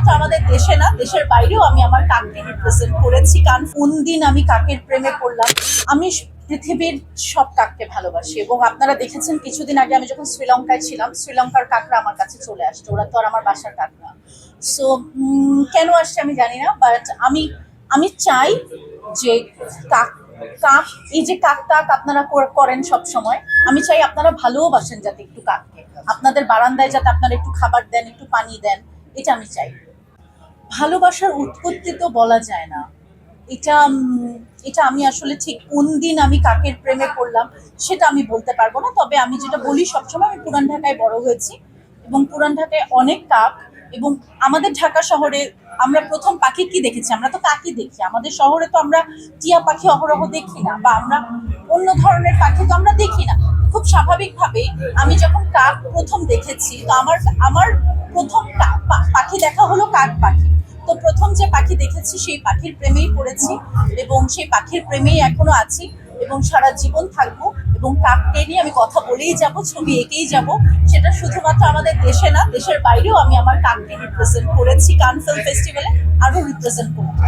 শুধুমাত্র আমাদের দেশে না, দেশের বাইরেও আমি আমার কাককে রিপ্রেজেন্ট করেছি। কারণ কোন দিন আমি কাকের প্রেমে পড়লাম। আমি পৃথিবীর সব কাককে ভালোবাসি এবং আপনারা দেখেছেন কিছুদিন আগে আমি যখন শ্রীলঙ্কায় ছিলাম, শ্রীলঙ্কার কাকরা আমার কাছে চলে আসছে। ওরা তো আর আমার বাসার কাক না। সো কেন আসছে আমি জানি না, বাট আমি আমি চাই যে কাক কাক এই যে কাক কাক আপনারা করেন সব সময়, আমি চাই আপনারা ভালোবাসেন যাতে একটু কাককে, আপনাদের বারান্দায় যাতে আপনারা একটু খাবার দেন, একটু পানি দেন, এটা আমি চাই। ভালোবাসার উৎপত্তি তো বলা যায় না। এটা এটা আমি আসলে ঠিক কোন দিন আমি কাকের প্রেমে পড়লাম সেটা আমি বলতে পারবো না। তবে আমি যেটা বলি সবসময়, আমি পুরান ঢাকায় বড় হয়েছি এবং পুরান ঢাকায় অনেক কাক। এবং আমাদের ঢাকা শহরে আমরা প্রথম পাখি কি দেখেছি? আমরা তো কাকই দেখি। আমাদের শহরে তো আমরা টিয়া পাখি অহরহ দেখি না, বা আমরা অন্য ধরনের পাখি তো আমরা দেখি না। খুব স্বাভাবিকভাবে আমি যখন কাক প্রথম দেখেছি, তো আমার আমার প্রথম পাখি দেখা হলো কাক পাখি। তো প্রথম যে পাখি দেখেছি সেই পাখির প্রেমেই পড়েছি এবং সেই পাখির প্রেমেই এখনো আছি এবং সারা জীবন থাকবো। এবং কাককে নিয়ে আমি কথা বলেই যাব, ছবি এঁকেই যাব। সেটা শুধুমাত্র আমাদের দেশে না, দেশের বাইরেও আমি আমার কাককে রিপ্রেজেন্ট করেছি। কান ফিল্ম ফেস্টিভ্যালে আরো রিপ্রেজেন্ট করবো।